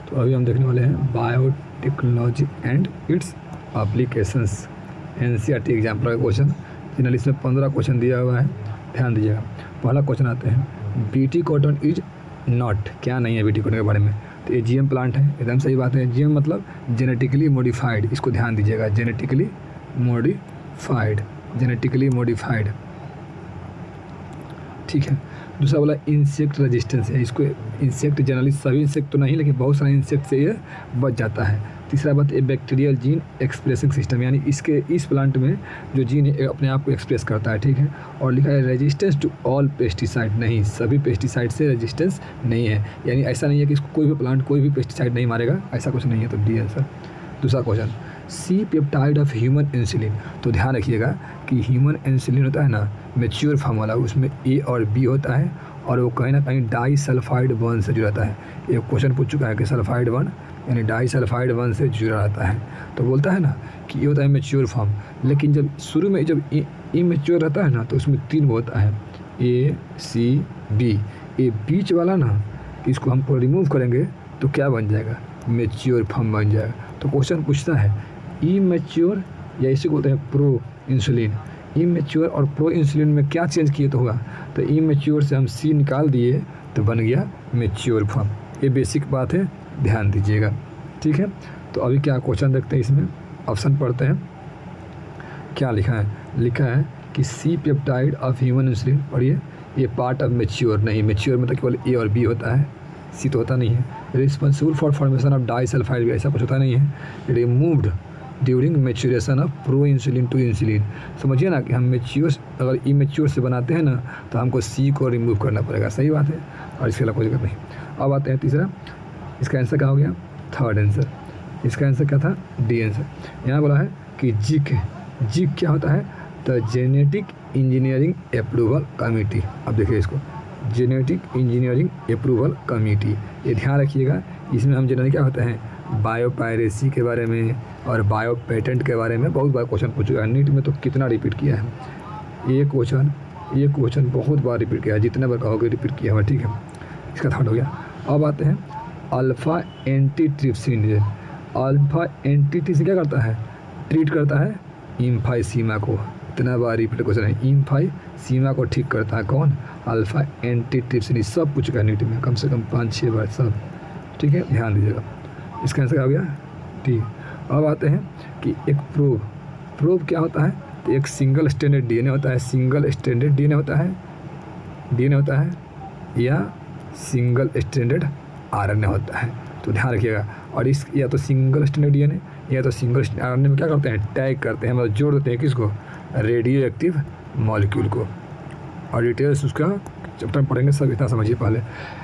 तो अभी हम देखने वाले हैं biotechnology and it's applications, NCERT example का क्वेश्चन। जनरली इसमें 15 क्वेश्चन दिया हुआ है, ध्यान दीजिएगा। पहला क्वेश्चन आते हैं, बीटी कॉटन इज नॉट, क्या नहीं है बीटी कॉटन के बारे में? तो ये जीएम प्लांट है, एकदम सही बात है। जीएम मतलब जेनेटिकली मॉडिफाइड, इसको ध्यान दीजिएगा, जेनेटिकली मॉडिफाइड, जेनेटिकली मॉडिफाइड, ठीक है। दूसरा बोला इंसेक्ट रेजिस्टेंस है, इसको इंसेक्ट जनरली सभी इंसेक्ट तो नहीं लेकिन बहुत सारे इंसेक्ट से ये बच जाता है। तीसरा बात, ए बैक्टीरियल जीन एक्सप्रेसिंग सिस्टम, यानी इसके इस प्लांट में जो जीन है अपने आप को एक्सप्रेस करता है, ठीक है। और लिखा है रेजिस्टेंस टू ऑल पेस्टिसाइड, नहीं सभी पेस्टिसाइड से रेजिस्टेंस नहीं है, यानी ऐसा नहीं है कि इसको कोई भी प्लांट कोई भी पेस्टिसाइड नहीं मारेगा, ऐसा कुछ नहीं है। तो डी आंसर। दूसरा question, C peptide of human insulin, तो ध्यान रखिएगा कि ह्यूमन इंसुलिन होता है ना मैच्योर फॉर्म वाला, उसमें ए और बी होता है और वो कहीं ना कहीं डाई सल्फाइड वन से जुड़ा रहता है। ये क्वेश्चन पूछ चुका है कि सल्फाइड वन यानी डाई सल्फाइड वन से जुड़ा रहता है। तो बोलता है ना कि ये होता है मैच्योर फॉर्म, लेकिन जब शुरू में जब इमेच्योर रहता है ना तो उसमें 3 होता है, ए सी बी। ये बीच वाला ना इसको हमको रिमूव करेंगे तो क्या बन जाएगा, मैच्योर फॉर्म बन जाएगा। तो क्वेश्चन पूछता है इमेच्योर या इसे बोलते हैं प्रो इंसुलिन, इमेच्योर और प्रो इंसुलिन में क्या चेंज किए तो होगा, तो इमेच्योर से हम सी निकाल दिए तो बन गया मैच्योर फॉर्म। ये बेसिक बात है, ध्यान दीजिएगा, ठीक है। तो अभी क्या क्वेश्चन देखते हैं, इसमें ऑप्शन पढ़ते हैं। क्या लिखा है, लिखा है कि C peptide of human insulin, पढ़िए, ये पार्ट ऑफ मैच्योर, नहीं मैच्योर मतलब केवल ए और बी होता है, सी तो होता नहीं है। Responsible for formation of disulphide, ऐसा कुछ होता नहीं है। Removed during maturation of pro insulin to insulin, समझिए ना कि हम मैच्योर अगर इमेच्योर से बनाते हैं ना तो हमको सी को रिमूव करना पड़ेगा, सही बात है, और इसके अलावा कोई दिक्कत नहीं। अब आते हैं तीसरा, इसका आंसर क्या हो गया, थर्ड आंसर। इसका आंसर क्या था, डी आंसर। यहाँ बोला है कि जिक, जिक क्या होता है, the genetic engineering approval committee. अब देखिए इसको, जेनेटिक इंजीनियरिंग अप्रूवल कमेटी, ये ध्यान रखिएगा। इसमें हम जनरली क्या होते हैं बायोपायरेसी के बारे में और बायो पेटेंट के बारे में बहुत बार क्वेश्चन पूछ चुका है। नीट में तो कितना रिपीट किया है ये क्वेश्चन बहुत बार रिपीट किया है, जितने बार कहोगे रिपीट किया हुआ, ठीक है। इसका थर्ड हो गया। अब आते हैं अल्फ़ा एंटीट्रिप्सिन। अल्फ़ा एंटीट्रिप्सिन क्या करता है, ट्रीट करता है इम्फाइसीमा को, इतना बार रिपीट क्वेश्चन है, इम्फाइसीमा को ठीक करता है कौन, अल्फ़ा एंटीट्रिप्सिन। सब पूछ चुका है नीट में कम से कम 5-6 बार सब, ठीक है, ध्यान दीजिएगा। इसका आंसर क्या हो गया, ठीक। अब आते हैं कि एक प्रोब, प्रोब क्या होता है, तो एक सिंगल स्ट्रैंडेड डीएनए होता है, सिंगल स्ट्रैंडेड डीएनए होता है या सिंगल स्ट्रैंडेड आरएनए होता है, तो ध्यान रखिएगा। और इस या तो सिंगल स्ट्रैंडेड डीएनए या तो सिंगल आरएनए में क्या करते हैं, टैग करते हैं, मतलब जोड़ देते हैं किसको, रेडियो एक्टिव मॉलिक्यूल को। और डिटेल्स उसका चैप्टर में पढ़ेंगे, सब इतना समझिए पहले।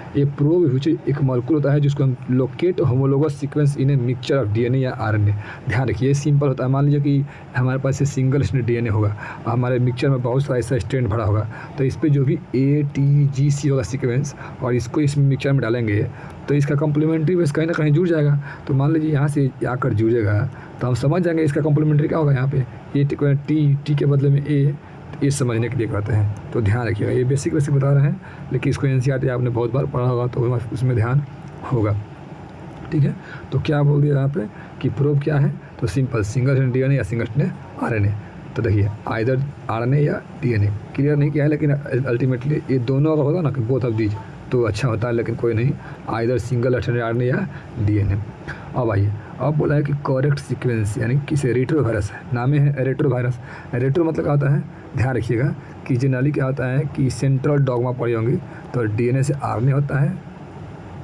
ये प्रोब व्हिच एक मॉलिक्यूल होता है जिसको हम locate homologous sequence in a mixture of DNA या आरएनए। ध्यान रखिए सिंपल होता है, मान लीजिए कि हमारे पास ये सिंगल स्ट्रैंड डीएनए होगा, हमारे मिक्सचर में बहुत सारा ऐसा स्ट्रैंड भरा होगा, तो इस पर जो भी ATGC होगा सीक्वेंस और इसको इस मिक्सचर में डालेंगे तो इसका कम्प्लीमेंट्री बेस कहीं ना कहीं जुड़ जाएगा। तो मान लीजिए यहाँ से आकर जुड़ेगा तो हम समझ जाएंगे इसका कम्प्लीमेंट्री क्या होगा, यहाँ पे टी के बदले में ए, ये समझने के लिए कहते हैं। तो ध्यान रखिएगा, ये बेसिक बता रहे हैं, लेकिन इसको एनसीईआरटी आपने बहुत बार पढ़ा होगा तो उसमें ध्यान होगा, ठीक है। तो क्या बोल दिया यहाँ पे कि प्रोब क्या है, तो सिंपल सिंगल स्ट्रैंड डीएनए या सिंगल स्ट्रैंड आरएनए। तो देखिए आइदर आरएनए या डीएनए, क्लियर नहीं किया है, लेकिन अल्टीमेटली ये दोनों अगर होता ना कि बोथ ऑफ दीज तो अच्छा होता है, लेकिन कोई नहीं, आइदर सिंगल स्ट्रैंड आरएनए या डीएनए। अब आइए, अब बोला है कि करेक्ट सीक्वेंस यानी किसे, रेट्रोवायरस है, नाम है रेट्रोवायरस। रेट्रो मतलब क्या होता है, ध्यान रखिएगा कि जनरली क्या होता है कि सेंट्रल डॉगमा पढ़ी होंगी, तो डीएनए से आरएनए होता है,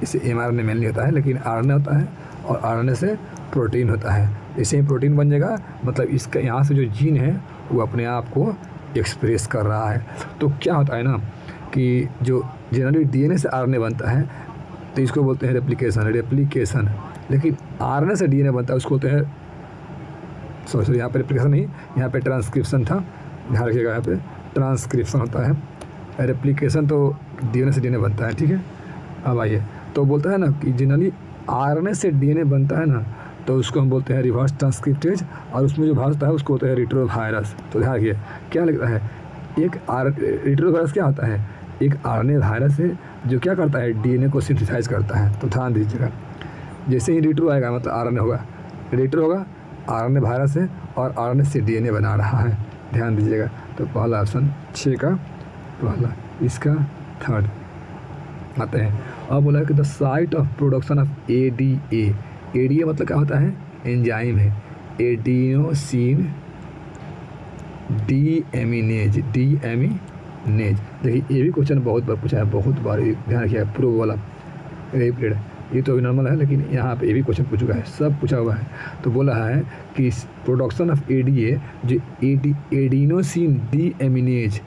इसे एमआरएनए मेनली होता है, लेकिन आरएनए होता है और आरएनए से प्रोटीन होता है। इसे ही प्रोटीन बन जाएगा, मतलब इसका यहाँ से जो जीन है वो अपने आप को एक्सप्रेस कर रहा है। तो क्या होता है ना कि जो जनरली डीएनए से आरएनए बनता है तो इसको बोलते हैं रेप्लिकेशन, लेकिन आरएनए से डीएनए बनता है उसको बोलते हैं सॉरी यहाँ पे रेप्लिकेशन नहीं, यहाँ पे ट्रांसक्रिप्शन था, ध्यान रखिएगा, यहाँ पे ट्रांसक्रिप्शन होता है, रेप्लिकेशन तो डीएनए से डीएनए बनता है, ठीक है। अब आइए, तो बोलता है ना कि जनरली आरएनए से डीएनए बनता है ना तो उसको हम बोलते हैं रिवर्स ट्रांसक्रिप्टेज, और उसमें जो भाग होता है उसको होता है रेट्रोवायरस। तो ध्यान रखिए क्या लिखता है, एक रेट्रोवायरस क्या होता है, एक आरएनए वायरस है जो क्या करता है, डीएनए को सिंथेसाइज करता है। तो ध्यान दीजिएगा, जैसे ही रीट्रो आएगा मतलब आरएनए होगा, रीट्रो होगा, आरएनए वायरस है और आरएनए से डीएनए बना रहा है, ध्यान दीजिएगा। तो पहला ऑप्शन 6 का पहला, इसका थर्ड आते हैं। अब बोला कि the site of production of ADA, ADA मतलब क्या होता है, एंजाइम है, एडिनोसिन डीएमिनेज, डीएमिनेज। देखिए ये भी क्वेश्चन बहुत बार पूछा है, बहुत बार, ध्यान रखिएगा, प्रो वाला रिपीटेड, ये तो अभी नॉर्मल है लेकिन यहाँ पे ये भी क्वेश्चन पूछ चुका है, सब पूछा हुआ है। तो बोला है कि प्रोडक्शन ऑफ एडीए जो एडिनोसिन डीएमिनेज,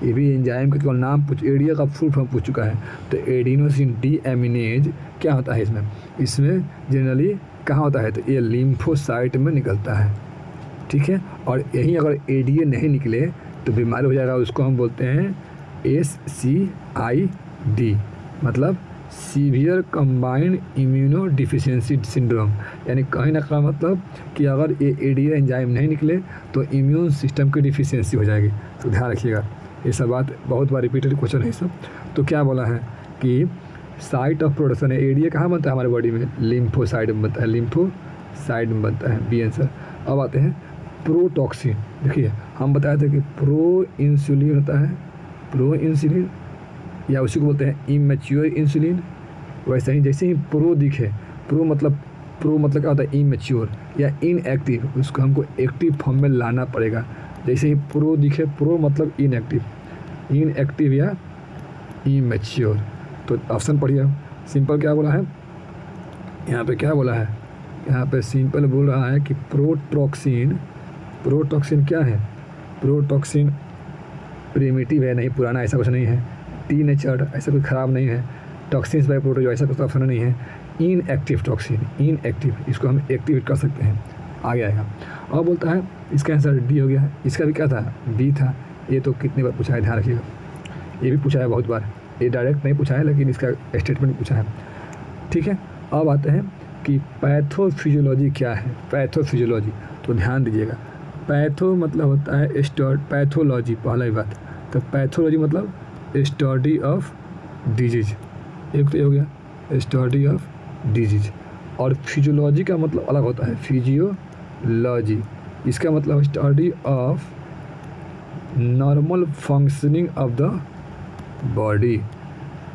ये भी एंजाइम का केवल नाम पूछ, एडीए का फुल फॉर्म पूछ चुका है। तो एडिनोसिन डीएमिनेज क्या होता है इसमें जनरली कहाँ होता है, तो ये लिम्फोसाइट में निकलता है, ठीक है। और यहीं अगर एडीए नहीं निकले तो बीमारी हो जाएगा, उसको हम बोलते हैं SCID, मतलब severe combined immuno deficiency syndrome. यानी कहीं ना कहीं मतलब कि अगर ये एडीए एंजाइम नहीं निकले तो इम्यून सिस्टम की डिफिशियंसी हो जाएगी। तो ध्यान रखिएगा, ये सब बात बहुत बार रिपीटेड क्वेश्चन है सब। तो क्या बोला है कि साइट ऑफ प्रोडक्शन है, एडीए कहाँ बनता है हमारे बॉडी में, लिम्फोसाइट में बनता है, लिम्फोसाइट में बनता है, बी आंसर। अब आते हैं प्रोटॉक्सिन। देखिए हम बताए थे कि प्रो इंसुलिन होता है, प्रो इंसुलिन या उसी को बोलते हैं इमेच्योर इंसुलिन। वैसे ही जैसे ही प्रो दिखे, प्रो मतलब क्या होता है, इमेच्योर या इनएक्टिव, उसको हमको एक्टिव फॉर्म में लाना पड़ेगा। जैसे ही प्रो दिखे, प्रो मतलब इनएक्टिव या इमेच्योर। तो ऑप्शन पढ़िए, सिंपल क्या बोला है यहाँ पे, क्या बोला है यहाँ पे, सिंपल बोल रहा है कि प्रोटॉक्सिन क्या है, प्रोटॉक्सिन प्रिमिटिव है, नहीं पुराना, ऐसा कुछ नहीं है, टी नेचर्ड, ऐसा कोई ख़राब नहीं है, टॉक्सिन्स बाय प्रोटोजो, ऐसा कुछ ऑप्शन नहीं है, इनएक्टिव टॉक्सिन, इनएक्टिव, इसको हम एक्टिवेट कर सकते हैं, आगे आएगा। और बोलता है इसका आंसर डी हो गया, इसका भी क्या था, बी था। ये तो कितनी बार पूछा है, ध्यान रखिएगा, ये भी पूछा है बहुत बार, ये डायरेक्ट नहीं पूछा है लेकिन इसका स्टेटमेंट पूछा है, ठीक है। अब आते हैं कि पैथोफिजियोलॉजी क्या है, पैथोफिजियोलॉजी। तो ध्यान दीजिएगा, पैथो मतलब होता है पैथोलॉजी, पहला ही बात। तो पैथोलॉजी मतलब स्टडी ऑफ डिजीज, एक तो ये हो गया स्टडी ऑफ डिजीज। और फिजियोलॉजी का मतलब अलग होता है, फिजियोलॉजी, इसका मतलब study of normal functioning of the body.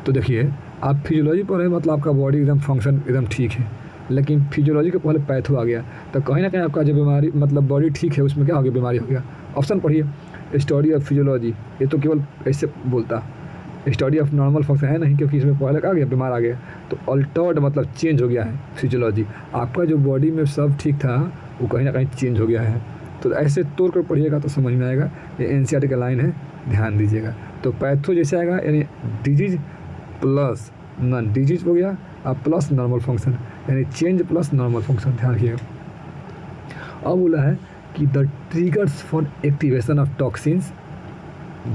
तो देखिए आप फिजियोलॉजी पढ़े मतलब आपका बॉडी एकदम फंक्शन एकदम ठीक है, लेकिन फिजियोलॉजी के पहले पैथो आ गया तो कहीं ना कहीं आपका जो बीमारी मतलब बॉडी ठीक है उसमें क्या हो गया, बीमारी हो गया। ऑप्शन पढ़िए, स्टडी ऑफ फिजियोलॉजी, ये तो केवल ऐसे बोलता, स्टडी ऑफ नॉर्मल फंक्शन है नहीं, क्योंकि इसमें पहले क्या आ गया, बीमार आ गया। तो अल्टर्ड मतलब चेंज हो गया है फिजियोलॉजी, आपका जो बॉडी में सब ठीक था वो कहीं ना कहीं चेंज हो गया है। तो ऐसे तोड़ कर पढ़िएगा तो समझ में आएगा, ये एनसीईआरटी का लाइन है, ध्यान दीजिएगा। तो पैथो जैसे आएगा यानी डिजीज प्लस नॉन डिजीज हो गया, अब प्लस नॉर्मल फंक्शन, यानी चेंज प्लस नॉर्मल फंक्शन, ध्यान रखिएगा। अब बोला है कि the triggers for activation of toxins,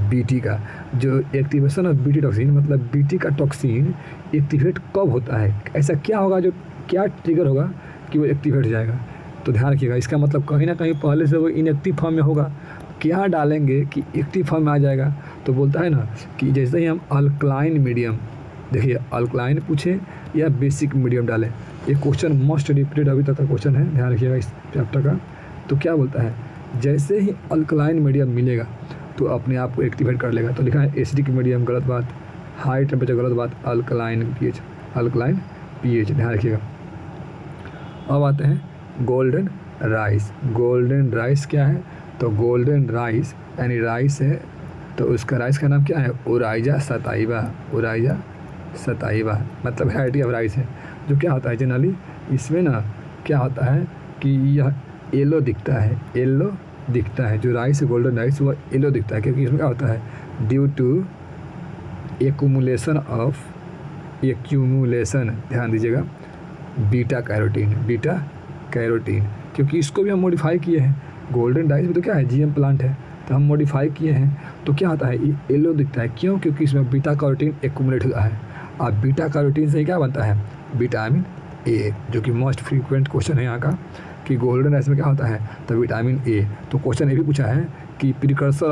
BT का जो एक्टिवेशन ऑफ बीटी टॉक्सिन मतलब बीटी का टॉक्सिन एक्टिवेट कब होता है, ऐसा क्या होगा, जो क्या ट्रिगर होगा कि वो एक्टिवेट हो जाएगा। तो ध्यान रखिएगा, इसका मतलब कहीं ना कहीं पहले से वो इनएक्टिव फॉर्म में होगा, क्या डालेंगे कि एक्टिव फॉर्म में आ जाएगा। तो बोलता है ना कि जैसे ही हम अल्कलाइन मीडियम, देखिए अल्कलाइन पूछे या बेसिक मीडियम डालें, ये क्वेश्चन मोस्ट रिपीटेड अभी तक का क्वेश्चन है, ध्यान रखिएगा इस चैप्टर का। तो क्या बोलता है, जैसे ही अल्कलाइन मीडियम मिलेगा तो अपने आप को एक्टिवेट कर लेगा। तो लिखा है एसिडिक मीडियम गलत बात, हाई टेम्परेचर गलत बात, अल्कलाइन पीएच, ध्यान रखिएगा। अब आते हैं गोल्डन राइस। गोल्डन राइस क्या है, तो गोल्डन राइस यानी राइस है, तो उसका राइस का नाम क्या है, ओराइजा सताइवा, ओराइजा सताइवा मतलब वैरायटी ऑफ राइस है। जो क्या होता है जनरली इसमें ना क्या होता है कि यह येलो दिखता है, येलो दिखता है, जो राइस है गोल्डन राइस वो येलो दिखता है, क्योंकि इसमें क्या होता है, ड्यू टू एक्यूमुलेशन, ध्यान दीजिएगा, बीटा कैरोटीन, क्योंकि इसको भी हम मॉडिफाई किए हैं। गोल्डन राइस में तो क्या है, जीएम प्लांट है, तो हम मॉडिफाई किए हैं। तो क्या होता है, ये येलो दिखता है, क्यों, क्योंकि इसमें बीटा कैरोटीन एक्यूमुलेट हुआ है। अब बीटा कैरोटीन से क्या बनता है, विटामिन ए, जो कि मोस्ट फ्रीक्वेंट क्वेश्चन है यहाँ का कि गोल्डन राइस में क्या होता है, तो विटामिन ए। तो क्वेश्चन ये भी पूछा है कि प्रिकर्सर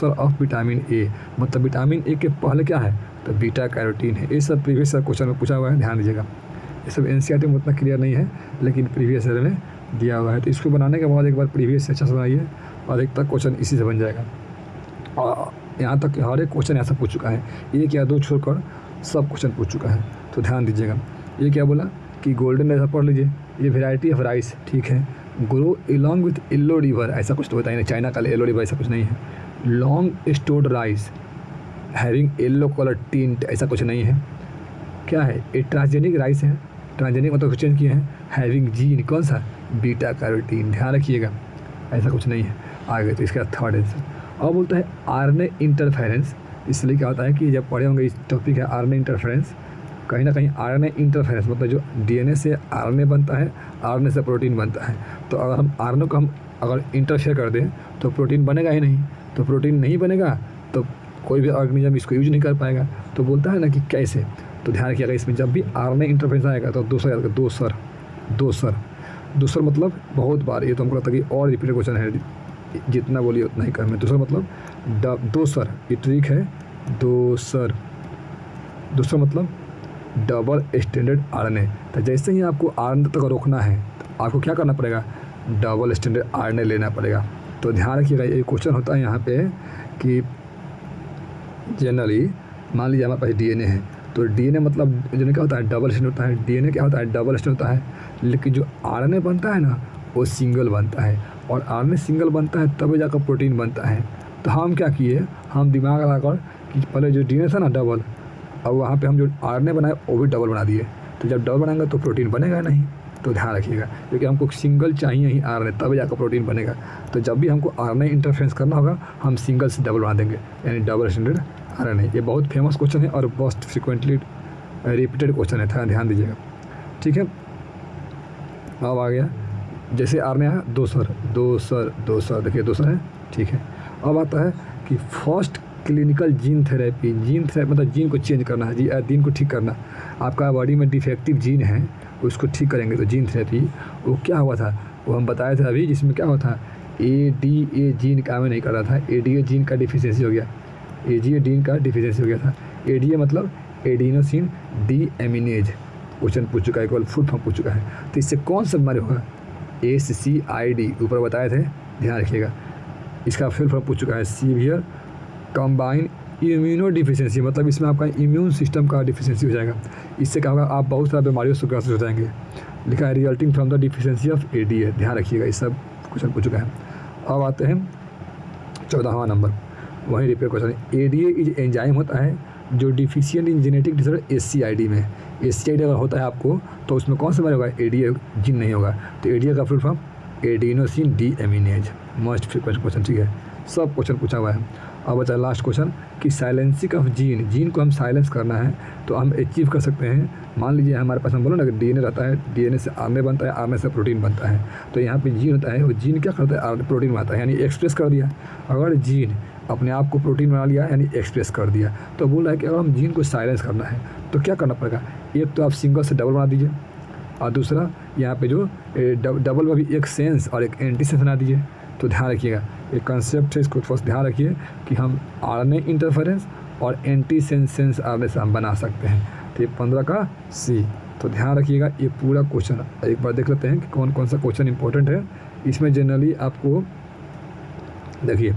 ऑफ विटामिन ए, मतलब विटामिन ए के पहले क्या है, तो बीटा कैरोटीन है। ये सब प्रीवियस क्वेश्चन में पूछा हुआ है, ध्यान दीजिएगा। ये सब एनसीईआरटी में उतना क्लियर नहीं है, लेकिन प्रीवियस ईयर में दिया हुआ है। तो इसको बनाने के बाद एक बार प्रीवियस से अच्छा से बनाइए और एक तक क्वेश्चन इसी से बन जाएगा। और यहाँ तक हर एक क्वेश्चन ऐसा पूछ चुका है, एक या दो छोड़कर सब क्वेश्चन पूछ चुका है। तो ध्यान दीजिएगा। ये क्या बोला कि गोल्डन ऐसा पढ़ लीजिए, ये वेराइटी ऑफ राइस, ठीक है, grow along with yellow river, ऐसा कुछ तो होता ही नहीं, चाइना का येलो रिवर ऐसा कुछ नहीं है। Long stored rice having yellow colour tint, ऐसा कुछ नहीं है। क्या है, ये ट्रांसजेनिक राइस है, ट्रांसजेनिक मतलब चेंज किए हैं, हैविंग जीन कौन सा, बीटा कैरोटीन, ध्यान रखिएगा, ऐसा कुछ नहीं है। आगे तो इसका थर्ड आंसर। अब बोलता है आरएनए इंटरफेरेंस, इसलिए क्या होता है कि जब पढ़े होंगे इस टॉपिक है आरएनए इंटरफेरेंस, कहीं ना कहीं आरएनए इंटरफेरेंस मतलब जो डीएनए से आरएनए बनता है, आरएनए से प्रोटीन बनता है। तो अगर हम आरएनए को हम अगर इंटरफेयर कर दें तो प्रोटीन बनेगा ही नहीं, तो प्रोटीन नहीं बनेगा तो कोई भी ऑर्गेनिज्म इसको यूज नहीं कर पाएगा। तो बोलता है ना कि कैसे, तो ध्यान रखिएगा इसमें जब भी आरएनए इंटरफेरेंस आएगा तो दोसर मतलब बहुत बार, ये तो हमको लगता है कि और रिपीटेड क्वेश्चन है, जितना बोलिए उतना ही कम है। दूसरा मतलब दोसर, ये ट्रिक है, दोसर मतलब डबल स्टैंडर्ड आरएनए। तो जैसे ही आपको आरएनए तक रोकना है तो आपको क्या करना पड़ेगा, डबल स्टैंडर्ड आरएनए लेना पड़ेगा। तो ध्यान रखिएगा, ये क्वेश्चन होता है यहाँ पे कि जनरली मान लीजिए हमारे पास डीएनए है, तो डीएनए मतलब जो क्या होता है, डबल स्टैंडर्ड होता है। डीएनए क्या होता है, डबल स्टैंडर्ड होता है, लेकिन जो आरएनए बनता है ना वो सिंगल बनता है, और आरएनए सिंगल बनता है तब जाकर प्रोटीन बनता है। तो हम क्या किए, हम दिमाग लगाकर कि पहले जो डीएनए था ना डबल, अब वहाँ पे हम जो आरएनए बनाए वो भी डबल बना दिए। तो जब डबल बनाएंगे तो प्रोटीन बनेगा नहीं, तो ध्यान रखिएगा, क्योंकि हमको सिंगल चाहिए ही आरएनए, तब जाकर प्रोटीन बनेगा। तो जब भी हमको आरएनए इंटरफेरेंस करना होगा हम सिंगल से डबल बना देंगे, यानी डबल स्टैंडर्ड आरएनए। ये बहुत फेमस क्वेश्चन है और मोस्ट फ्रिक्वेंटली रिपीटेड क्वेश्चन है, ध्यान दीजिएगा, ठीक है। अब आ गया जैसे आरएनए आया दोसर, देखिए दोसर है, ठीक है। अब आता है कि फर्स्ट क्लिनिकल जीन थेरेपी मतलब जीन को चेंज करना है, जीन को ठीक करना। आपका बॉडी में डिफेक्टिव जीन है उसको ठीक करेंगे, तो जीन थेरेपी वो क्या हुआ था, वो हम बताए थे अभी, जिसमें क्या हुआ था, एडीए जीन काम नहीं कर रहा था, एडीए जीन का डिफिशियंसी हो गया, एडीए जीन का डिफिशियंसी हो गया था। एडीए मतलब एडिनोसिन डीएमिनेज, क्वेश्चन पूछ चुका है, केवल फुल फॉर्म पूछ चुका है। तो इससे कौन सा बीमारी होगा, SCID ऊपर बताए थे, ध्यान रखिएगा। इसका फुल फॉर्म पूछ चुका है, सीवियर कंबाइन इम्यूनो डिफिशियंसी, मतलब इसमें आपका इम्यून सिस्टम का डिफिशियंसी हो जाएगा। इससे क्या होगा, आप बहुत सारी बीमारियों से ग्रसित हो जाएंगे। लिखा है resulting from the deficiency of ADA, ध्यान रखिएगा, ये सब क्वेश्चन पूछ चुका है। अब आते हैं 14वां नंबर, वही repeat question. ADA is enzyme होता है जो deficient in genetic disorder SCID में, SCID अगर होता है आपको तो उसमें कौन सा बीमारी होगा, एडीए जीन नहीं होगा। तो एडीए का full form adenosine deaminase, most frequent question, ठीक है, सब क्वेश्चन पूछा हुआ है। अब बचा लास्ट क्वेश्चन कि साइलेंसिंग ऑफ जीन को हम साइलेंस करना है तो हम अचीव कर सकते हैं। मान लीजिए हमारे पास, हम बोलो ना कि डीएनए रहता है, डीएनए से आरएनए बनता है, आरएनए से प्रोटीन बनता है। तो यहाँ पे जीन होता है, वो जीन क्या करता है, प्रोटीन बनाता है, यानी एक्सप्रेस कर दिया। अगर जीन अपने आप को प्रोटीन बना लिया यानी एक्सप्रेस कर दिया, तो बोल रहा है कि अगर हम जीन को साइलेंस करना है तो क्या करना पड़ेगा, एक तो आप सिंगल से डबल बना दीजिए, और दूसरा यहाँ पे जो डबल में भी एक सेंस और एक एंटी सेंस बना दीजिए। तो ध्यान रखिएगा, एक कंसेप्ट है, इसको फर्स्ट ध्यान रखिए कि हम आरएनए इंटरफेरेंस और एंटी सेंस आरएनए से हम बना सकते हैं। तो ये 15 का C। तो ध्यान रखिएगा, ये पूरा क्वेश्चन एक बार देख लेते हैं कि कौन कौन सा क्वेश्चन इंपॉर्टेंट है। इसमें जनरली आपको देखिए,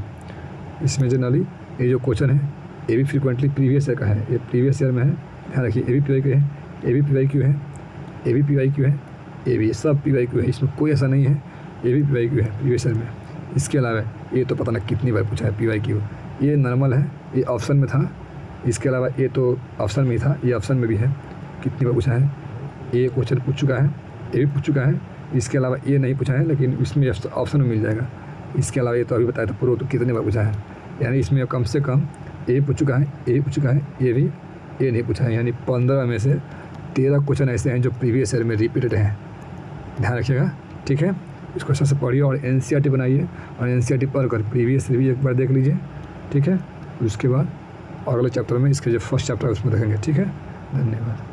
इसमें जनरली ये जो क्वेश्चन है ये भी फ्रिक्वेंटली प्रीवियस ईयर का है, ये प्रीवियस ईयर में है, ध्यान रखिए। ये भी PYQ है, ये भी PYQ है, ये भी PYQ है, ये भी सब PYQ है, इसमें कोई ऐसा नहीं है, ये भी PYQ है प्रीवियस ईयर में। इसके अलावा ये तो पता नहीं कितनी बार पूछा है PYQ, ये नॉर्मल है, ये ऑप्शन में था। इसके अलावा ये तो ऑप्शन में ही था, ये ऑप्शन में भी है, कितनी बार पूछा है। ये क्वेश्चन पूछ चुका है, ये भी पूछ चुका है। इसके अलावा ये नहीं पूछा है, लेकिन इसमें ऑप्शन में मिल जाएगा। इसके अलावा ये तो अभी बताया था प्रो, तो कितने बार पूछा है, यानी इसमें कम से कम ये पूछ चुका है, ये पूछ चुका है, ये भी ये नहीं पूछा है, यानी 15 में से 13 क्वेश्चन ऐसे हैं जो प्रीवियस ईयर में रिपीटेड हैं। ध्यान रखिएगा, ठीक है। इसको अच्छे से पढ़िए और NCERT बनाइए, और NCERT पढ़कर प्रीवियस ईयर भी एक बार देख लीजिए, ठीक है। उसके बाद अगले चैप्टर में इसके जो फर्स्ट चैप्टर है उसमें देखेंगे, ठीक है। धन्यवाद।